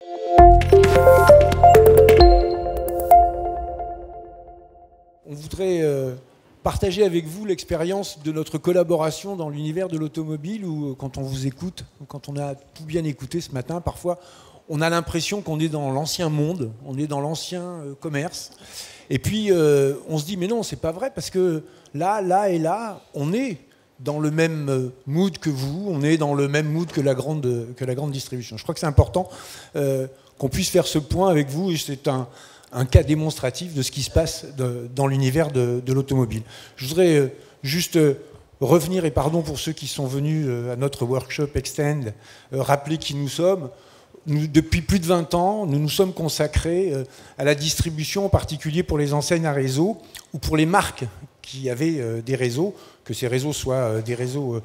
On voudrait partager avec vous l'expérience de notre collaboration dans l'univers de l'automobile où, quand on vous écoute, quand on a tout bien écouté ce matin, parfois on a l'impression qu'on est dans l'ancien monde, on est dans l'ancien commerce. Et puis on se dit mais non, c'est pas vrai parce que là et là, on est dans le même mood que vous, on est dans le même mood que la grande distribution. Je crois que c'est important qu'on puisse faire ce point avec vous et c'est un cas démonstratif de ce qui se passe dans l'univers de l'automobile. Je voudrais juste revenir, et pardon pour ceux qui sont venus à notre workshop Extend, rappeler qui nous sommes. Nous, depuis plus de 20 ans, nous nous sommes consacrés à la distribution, en particulier pour les enseignes à réseau ou pour les marques qui avaient des réseaux, que ces réseaux soient des réseaux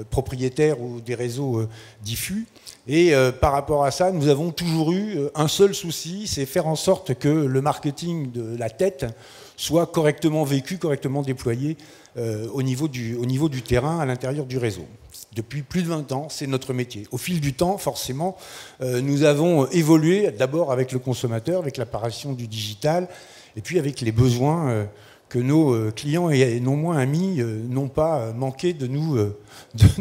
propriétaires ou des réseaux diffus. Et par rapport à ça, nous avons toujours eu un seul souci, c'est faire en sorte que le marketing de la tête soit correctement vécu, correctement déployé au niveau du terrain, à l'intérieur du réseau. Depuis plus de 20 ans, c'est notre métier. Au fil du temps, forcément, nous avons évolué d'abord avec le consommateur, avec l'apparition du digital, et puis avec les besoins que nos clients et non moins amis n'ont pas manqué de nous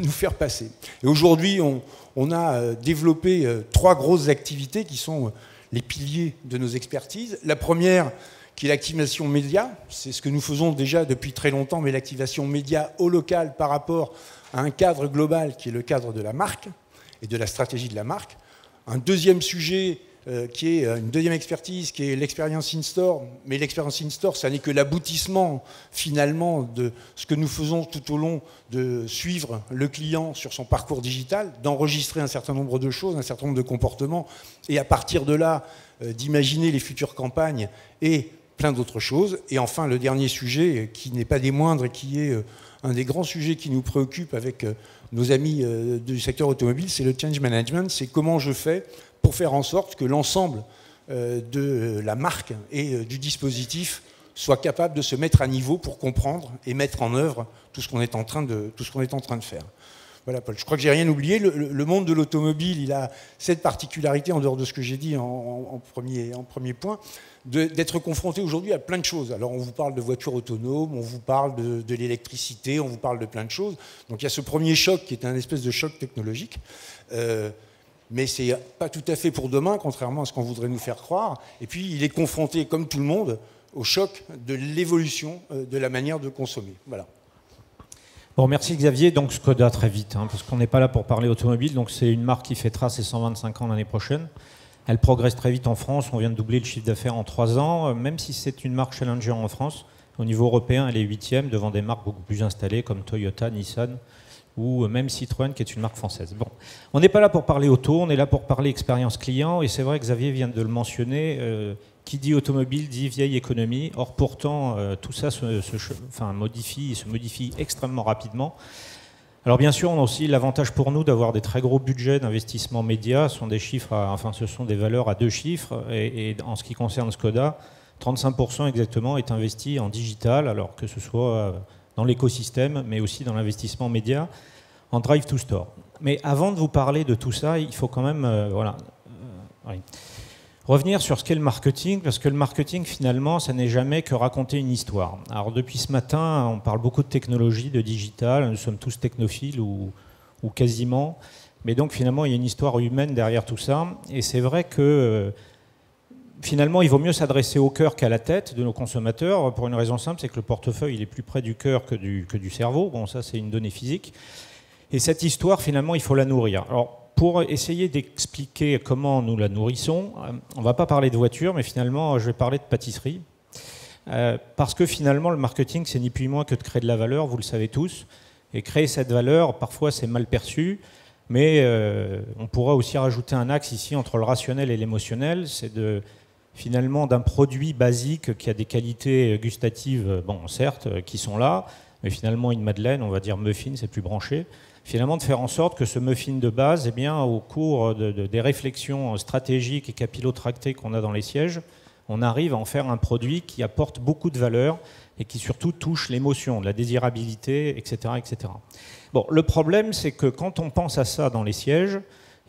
faire passer. Et aujourd'hui, on a développé 3 grosses activités qui sont les piliers de nos expertises. La première, qui est l'activation média, c'est ce que nous faisons déjà depuis très longtemps, mais l'activation média au local par rapport à un cadre global qui est le cadre de la marque et de la stratégie de la marque. Un deuxième sujet qui est une deuxième expertise, qui est l'expérience in-store. Mais l'expérience in-store, ça n'est que l'aboutissement finalement de ce que nous faisons tout au long de suivre le client sur son parcours digital, d'enregistrer un certain nombre de choses, un certain nombre de comportements, et à partir de là, d'imaginer les futures campagnes et plein d'autres choses. Et enfin, le dernier sujet, qui n'est pas des moindres et qui est un des grands sujets qui nous préoccupe avec nos amis du secteur automobile, c'est le change management. C'est comment je fais pour faire en sorte que l'ensemble de la marque et du dispositif soit capable de se mettre à niveau pour comprendre et mettre en œuvre tout ce qu'on est en train de faire. Voilà, Paul. Je crois que j'ai rien oublié. Le monde de l'automobile, il a cette particularité, en dehors de ce que j'ai dit en premier point, d'être confronté aujourd'hui à plein de choses. Alors on vous parle de voitures autonomes, on vous parle de l'électricité, on vous parle de plein de choses. Donc il y a ce premier choc qui est un espèce de choc technologique. Mais c'est pas tout à fait pour demain, contrairement à ce qu'on voudrait nous faire croire. Et puis il est confronté, comme tout le monde, au choc de l'évolution de la manière de consommer. Voilà. Bon, merci Xavier. Donc Skoda très vite, parce qu'on n'est pas là pour parler automobile. Donc c'est une marque qui fêtera ses 125 ans l'année prochaine. Elle progresse très vite en France. On vient de doubler le chiffre d'affaires en 3 ans. Même si c'est une marque challenger en France, au niveau européen, elle est 8e devant des marques beaucoup plus installées comme Toyota, Nissan ou même Citroën qui est une marque française. Bon, on n'est pas là pour parler auto, on est là pour parler expérience client. Et c'est vrai que Xavier vient de le mentionner. Qui dit automobile dit vieille économie. Or pourtant, tout ça se modifie extrêmement rapidement. Alors bien sûr, on a aussi l'avantage pour nous d'avoir des très gros budgets d'investissement média. Ce sont des chiffres, ce sont des valeurs à 2 chiffres. Et en ce qui concerne Skoda, 35% exactement est investi en digital, alors que ce soit dans l'écosystème, mais aussi dans l'investissement média, en drive to store. Mais avant de vous parler de tout ça, il faut quand même revenir sur ce qu'est le marketing, parce que le marketing, finalement, ça n'est jamais que raconter une histoire. Alors depuis ce matin, on parle beaucoup de technologie, de digital, nous sommes tous technophiles ou quasiment, mais donc finalement, il y a une histoire humaine derrière tout ça, et c'est vrai que finalement, il vaut mieux s'adresser au cœur qu'à la tête de nos consommateurs, pour une raison simple, c'est que le portefeuille il est plus près du cœur que du cerveau. Bon, ça, c'est une donnée physique. Et cette histoire, finalement, il faut la nourrir. Alors, pour essayer d'expliquer comment nous la nourrissons, on ne va pas parler de voiture, mais finalement, je vais parler de pâtisserie. Parce que finalement, le marketing, c'est ni plus ni moins que de créer de la valeur, vous le savez tous. Et créer cette valeur, parfois, c'est mal perçu. Mais on pourra aussi rajouter un axe ici entre le rationnel et l'émotionnel. C'est finalement d'un produit basique qui a des qualités gustatives, bon, certes, qui sont là, mais finalement, une madeleine, on va dire muffin, c'est plus branché. Finalement, de faire en sorte que ce muffin de base, eh bien, au cours des réflexions stratégiques et capillotractées qu'on a dans les sièges, on arrive à en faire un produit qui apporte beaucoup de valeur et qui surtout touche l'émotion, la désirabilité, etc., etc. Bon, le problème, c'est que quand on pense à ça dans les sièges,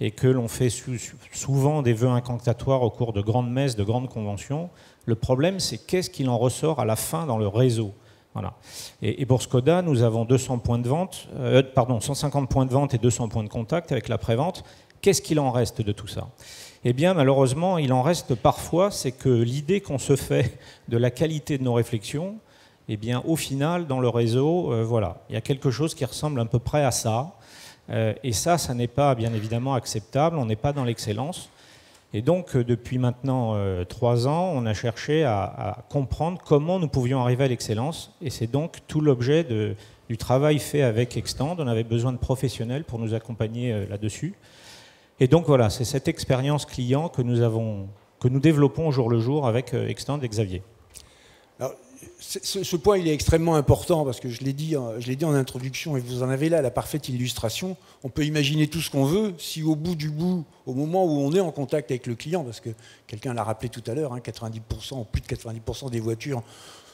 et que l'on fait souvent des vœux incantatoires au cours de grandes messes, de grandes conventions. Le problème, c'est qu'est-ce qu'il en ressort à la fin dans le réseau. Voilà. Et pour Škoda, nous avons 200 points de vente, 150 points de vente et 200 points de contact avec la prévente. Qu'est-ce qu'il en reste de tout ça? Eh bien, malheureusement, il en reste parfois, c'est que l'idée qu'on se fait de la qualité de nos réflexions, eh bien, au final, dans le réseau, voilà, il y a quelque chose qui ressemble à peu près à ça. Et ça n'est pas, bien évidemment, acceptable. On n'est pas dans l'excellence. Et donc, depuis maintenant 3 ans, on a cherché à comprendre comment nous pouvions arriver à l'excellence. Et c'est donc tout l'objet du travail fait avec Extend. On avait besoin de professionnels pour nous accompagner là-dessus. Et donc, voilà, c'est cette expérience client que nous développons au jour le jour avec Extend et Xavier. Alors, ce point, il est extrêmement important parce que je l'ai dit en introduction et vous en avez là la parfaite illustration. On peut imaginer tout ce qu'on veut si au bout du bout, au moment où on est en contact avec le client, parce que quelqu'un l'a rappelé tout à l'heure, 90%, plus de 90% des voitures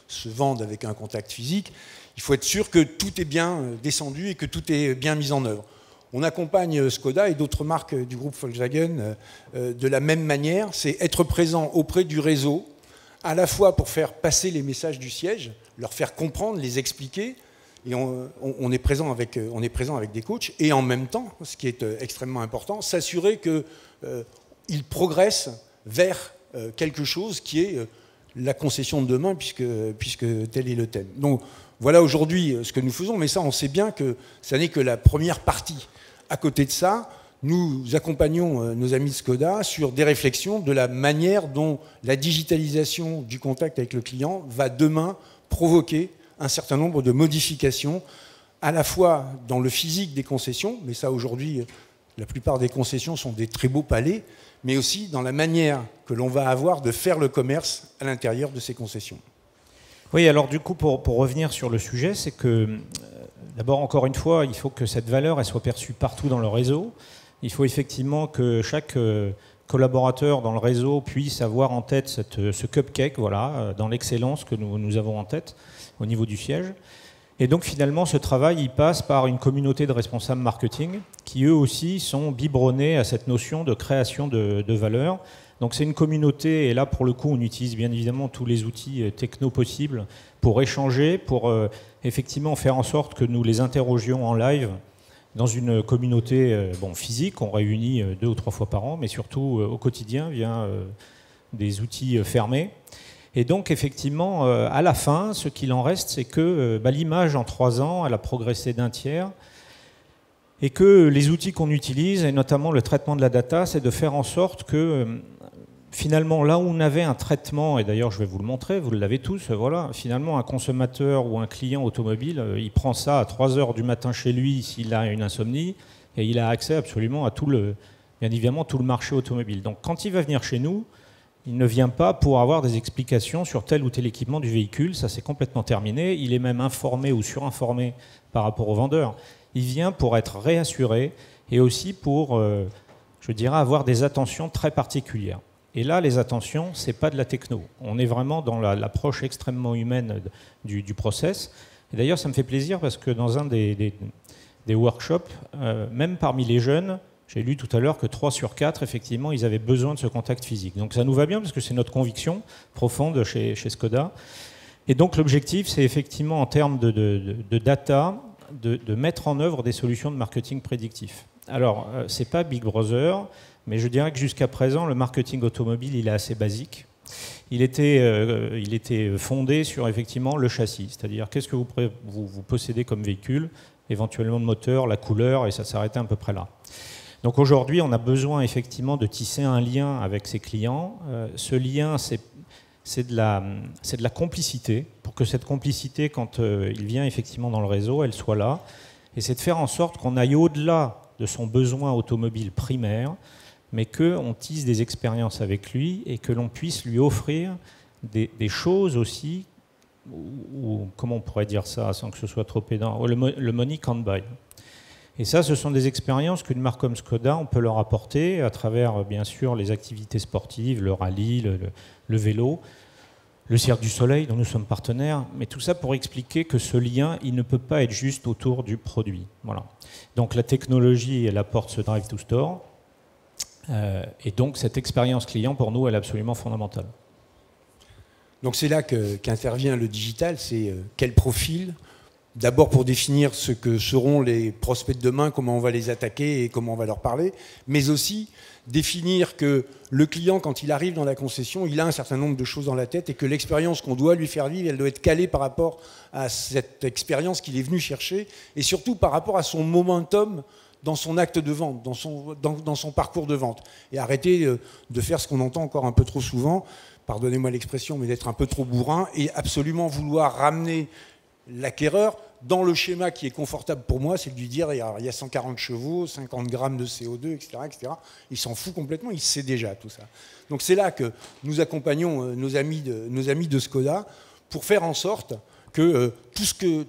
se vendent avec un contact physique, il faut être sûr que tout est bien descendu et que tout est bien mis en œuvre. On accompagne Škoda et d'autres marques du groupe Volkswagen de la même manière, c'est être présent auprès du réseau, à la fois pour faire passer les messages du siège, leur faire comprendre, les expliquer, et on est présent avec des coachs, et en même temps, ce qui est extrêmement important, s'assurer qu'ils progressent vers quelque chose qui est la concession de demain, puisque tel est le thème. Donc voilà aujourd'hui ce que nous faisons, mais ça, on sait bien que ça n'est que la première partie. À côté de ça, nous accompagnons nos amis de Škoda sur des réflexions de la manière dont la digitalisation du contact avec le client va demain provoquer un certain nombre de modifications, à la fois dans le physique des concessions, mais ça aujourd'hui, la plupart des concessions sont des très beaux palais, mais aussi dans la manière que l'on va avoir de faire le commerce à l'intérieur de ces concessions. Oui, alors du coup, pour revenir sur le sujet, c'est que d'abord, encore une fois, il faut que cette valeur elle soit perçue partout dans le réseau. Il faut effectivement que chaque collaborateur dans le réseau puisse avoir en tête ce cupcake, voilà, dans l'excellence que nous avons en tête au niveau du siège. Et donc finalement, ce travail, il passe par une communauté de responsables marketing qui eux aussi sont biberonnés à cette notion de création de valeur. Donc c'est une communauté, et là pour le coup, on utilise bien évidemment tous les outils techno possibles pour échanger, pour effectivement faire en sorte que nous les interrogions en live dans une communauté physique, on réunit 2 ou 3 fois par an, mais surtout au quotidien via des outils fermés. Et donc effectivement, à la fin, ce qu'il en reste, c'est que l'image en 3 ans, elle a progressé d'1 tiers, et que les outils qu'on utilise, et notamment le traitement de la data, c'est de faire en sorte que finalement, là où on avait un traitement, et d'ailleurs je vais vous le montrer, vous l'avez tous, voilà, finalement un consommateur ou un client automobile, il prend ça à 3 heures du matin chez lui s'il a une insomnie, et il a accès absolument à bien évidemment tout le marché automobile. Donc quand il va venir chez nous, il ne vient pas pour avoir des explications sur tel ou tel équipement du véhicule, ça c'est complètement terminé, il est même informé ou surinformé par rapport au vendeur. Il vient pour être réassuré et aussi pour, je dirais, avoir des attentions très particulières. Et là, les attentions, ce n'est pas de la techno. On est vraiment dans l'approche extrêmement humaine du process. Et d'ailleurs, ça me fait plaisir parce que dans un des workshops, même parmi les jeunes, j'ai lu tout à l'heure que 3 sur 4, effectivement, ils avaient besoin de ce contact physique. Donc ça nous va bien parce que c'est notre conviction profonde chez Škoda. Et donc l'objectif, c'est effectivement en termes de data, de mettre en œuvre des solutions de marketing prédictif. Alors, ce n'est pas Big Brother, mais je dirais que jusqu'à présent, le marketing automobile, il est assez basique. Il était fondé sur effectivement le châssis, c'est-à-dire qu'est-ce que vous possédez comme véhicule, éventuellement le moteur, la couleur, et ça s'arrêtait à peu près là. Donc aujourd'hui, on a besoin effectivement de tisser un lien avec ses clients. Ce lien, c'est de la complicité, pour que cette complicité, quand il vient effectivement dans le réseau, elle soit là. Et c'est de faire en sorte qu'on aille au-delà de son besoin automobile primaire, mais qu'on tisse des expériences avec lui et que l'on puisse lui offrir des choses aussi, ou comment on pourrait dire ça sans que ce soit trop pédant, le money can't buy. Et ça, ce sont des expériences qu'une marque comme Škoda, on peut leur apporter à travers, bien sûr, les activités sportives, le rallye, le vélo, le Cirque du Soleil, dont nous sommes partenaires, mais tout ça pour expliquer que ce lien, il ne peut pas être juste autour du produit. Voilà. Donc la technologie, elle apporte ce drive to store, Et donc cette expérience client, pour nous, elle est absolument fondamentale. Donc c'est là qu'intervient le digital, c'est quel profil. D'abord pour définir ce que seront les prospects de demain, comment on va les attaquer et comment on va leur parler, mais aussi définir que le client, quand il arrive dans la concession, il a un certain nombre de choses dans la tête et que l'expérience qu'on doit lui faire vivre, elle doit être calée par rapport à cette expérience qu'il est venu chercher et surtout par rapport à son momentum dans son acte de vente, dans son parcours de vente. Et arrêter de faire ce qu'on entend encore un peu trop souvent, pardonnez-moi l'expression, mais d'être un peu trop bourrin et absolument vouloir ramener l'acquéreur dans le schéma qui est confortable pour moi, c'est de lui dire il y a 140 chevaux, 50 grammes de CO2, etc., etc. Il s'en fout complètement, il sait déjà tout ça. Donc c'est là que nous accompagnons nos amis de Skoda pour faire en sorte que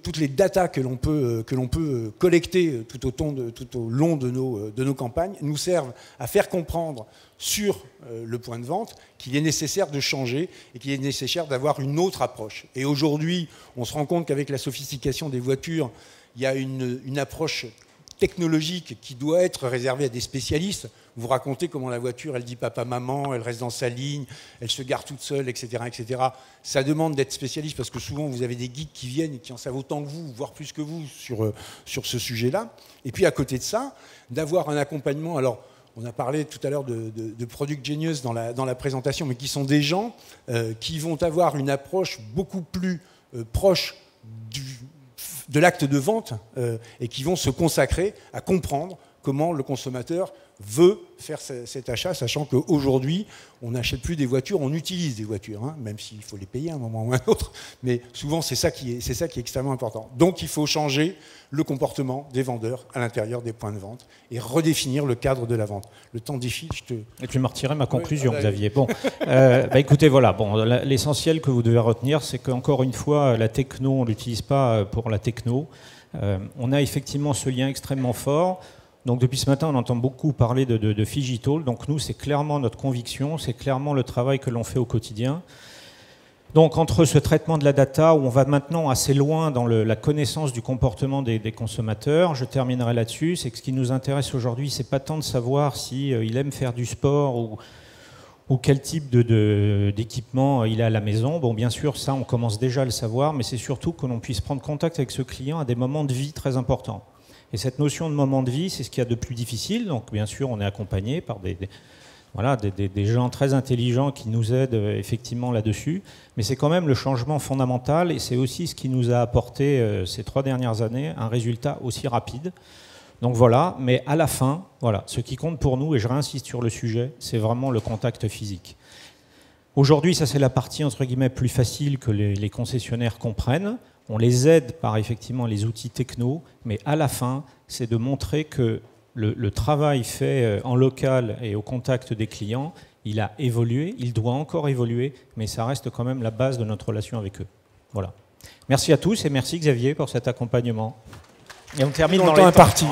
toutes les datas que l'on peut collecter tout au long de nos campagnes nous servent à faire comprendre sur le point de vente qu'il est nécessaire de changer et qu'il est nécessaire d'avoir une autre approche. Et aujourd'hui, on se rend compte qu'avec la sophistication des voitures, il y a une approche technologique qui doit être réservée à des spécialistes. Vous racontez comment la voiture, elle dit papa, maman, elle reste dans sa ligne, elle se gare toute seule, etc., etc. Ça demande d'être spécialiste parce que souvent, vous avez des geeks qui viennent et qui en savent autant que vous, voire plus que vous, sur ce sujet-là. Et puis, à côté de ça, d'avoir un accompagnement. Alors, on a parlé tout à l'heure de Product Genius dans la présentation, mais qui sont des gens qui vont avoir une approche beaucoup plus proche de l'acte de vente et qui vont se consacrer à comprendre comment le consommateur veut faire cet achat, sachant qu'aujourd'hui, on n'achète plus des voitures, on utilise des voitures, hein, même s'il faut les payer à un moment ou à un autre, mais souvent c'est ça qui est extrêmement important. Donc il faut changer le comportement des vendeurs à l'intérieur des points de vente et redéfinir le cadre de la vente. Le temps défile, Et tu m'as retiré ma conclusion, Xavier. Bon, écoutez, voilà, l'essentiel que vous devez retenir, c'est qu'encore une fois, la techno, on ne l'utilise pas pour la techno. On a effectivement ce lien extrêmement fort. Donc depuis ce matin, on entend beaucoup parler de Phygital. Donc nous, c'est clairement notre conviction, c'est clairement le travail que l'on fait au quotidien. Donc entre ce traitement de la data, où on va maintenant assez loin dans la connaissance du comportement des consommateurs, je terminerai là-dessus, c'est que ce qui nous intéresse aujourd'hui, c'est pas tant de savoir s'il aime faire du sport ou quel type d'équipement il a à la maison. Bon, bien sûr, ça, on commence déjà à le savoir, mais c'est surtout que l'on puisse prendre contact avec ce client à des moments de vie très importants. Et cette notion de moment de vie, c'est ce qu'il y a de plus difficile. Donc, bien sûr, on est accompagné par des gens très intelligents qui nous aident effectivement là-dessus. Mais c'est quand même le changement fondamental et c'est aussi ce qui nous a apporté ces 3 dernières années un résultat aussi rapide. Donc voilà, mais à la fin, voilà, ce qui compte pour nous, et je réinsiste sur le sujet, c'est vraiment le contact physique. Aujourd'hui, ça c'est la partie entre guillemets plus facile que les concessionnaires comprennent. On les aide par effectivement les outils techno, mais à la fin, c'est de montrer que le travail fait en local et au contact des clients, il a évolué, il doit encore évoluer, mais ça reste quand même la base de notre relation avec eux. Voilà. Merci à tous et merci Xavier pour cet accompagnement. Et on termine dans le temps imparti.